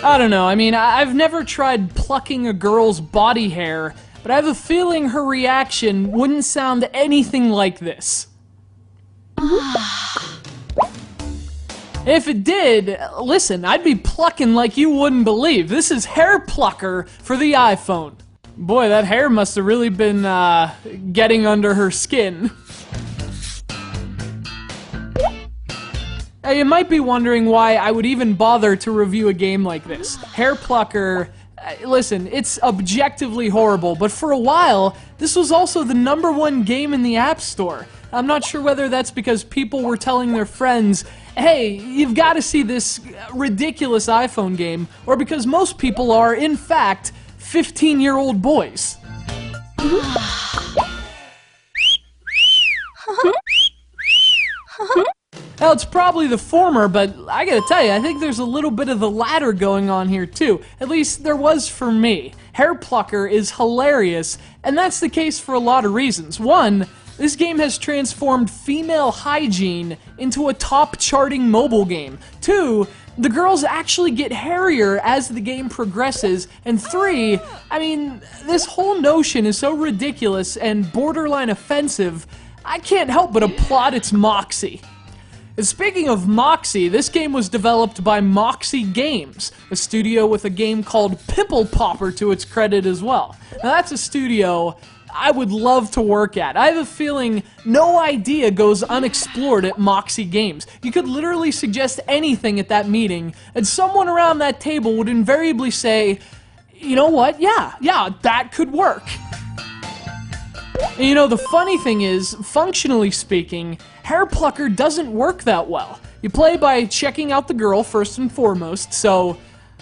I don't know, I mean, I've never tried plucking a girl's body hair, but I have a feeling her reaction wouldn't sound anything like this. If it did, listen, I'd be plucking like you wouldn't believe. This is Hair Plucker for the iPhone. Boy, that hair must have really been, getting under her skin. Now, you might be wondering why I would even bother to review a game like this. Hair Plucker, listen, it's objectively horrible, but for a while, this was also the #1 game in the App Store. I'm not sure whether that's because people were telling their friends, hey, you've got to see this ridiculous iPhone game, or because most people are, in fact, 15-year-old boys. Well, it's probably the former, but I gotta tell you, I think there's a little bit of the latter going on here too. At least there was for me. Hair Plucker is hilarious, and that's the case for a lot of reasons. One, this game has transformed female hygiene into a top-charting mobile game. Two, the girls actually get hairier as the game progresses. And three, I mean, this whole notion is so ridiculous and borderline offensive, I can't help but applaud its moxie. And speaking of moxie, this game was developed by Moxie Games, a studio with a game called Pimple Popper to its credit as well. Now that's a studio I would love to work at. I have a feeling no idea goes unexplored at Moxie Games. You could literally suggest anything at that meeting, and someone around that table would invariably say, you know what, yeah, that could work. And you know, the funny thing is, functionally speaking, Hair Plucker doesn't work that well. You play by checking out the girl first and foremost, so,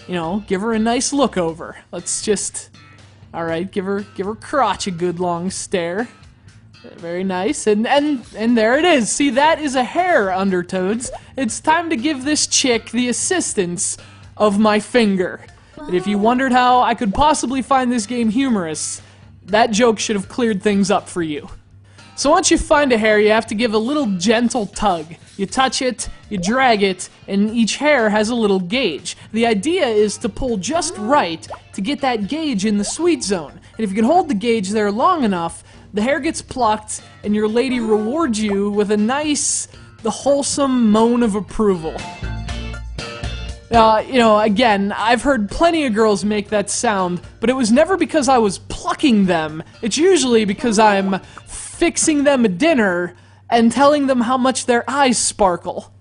you know, give her a nice look over. Let's just... Alright, give her crotch a good long stare. Very nice, and there it is. See, that is a hair, Undertoads. It's time to give this chick the assistance of my finger. And if you wondered how I could possibly find this game humorous, that joke should have cleared things up for you. So once you find a hair, you have to give a little gentle tug. You touch it, you drag it, and each hair has a little gauge. The idea is to pull just right to get that gauge in the sweet zone. And if you can hold the gauge there long enough, the hair gets plucked, and your lady rewards you with a nice, wholesome moan of approval. You know, again, I've heard plenty of girls make that sound, but it was never because I was plucking them. It's usually because I'm fixing them a dinner and telling them how much their eyes sparkle.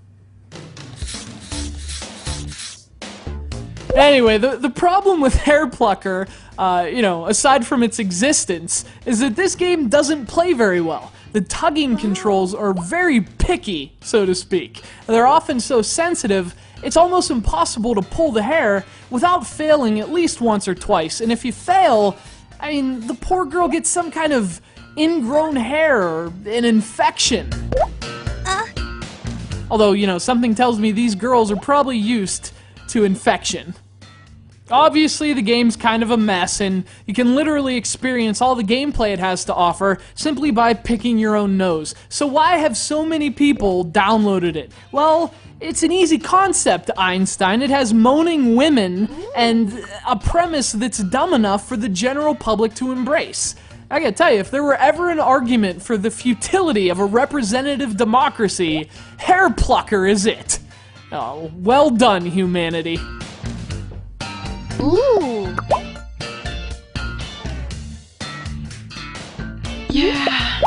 Anyway, the problem with Hair Plucker, you know, aside from its existence, is that this game doesn't play very well. The tugging controls are very picky, so to speak. They're often so sensitive, it's almost impossible to pull the hair without failing at least once or twice. And if you fail, I mean, the poor girl gets some kind of ingrown hair or an infection. Although, you know, something tells me these girls are probably used to infection. Obviously, the game's kind of a mess, and you can literally experience all the gameplay it has to offer simply by picking your own nose. So why have so many people downloaded it? Well, it's an easy concept, Einstein. It has moaning women and a premise that's dumb enough for the general public to embrace. I gotta tell you, if there were ever an argument for the futility of a representative democracy, Hair Plucker is it. Oh, well done, humanity. Ooh. Yeah.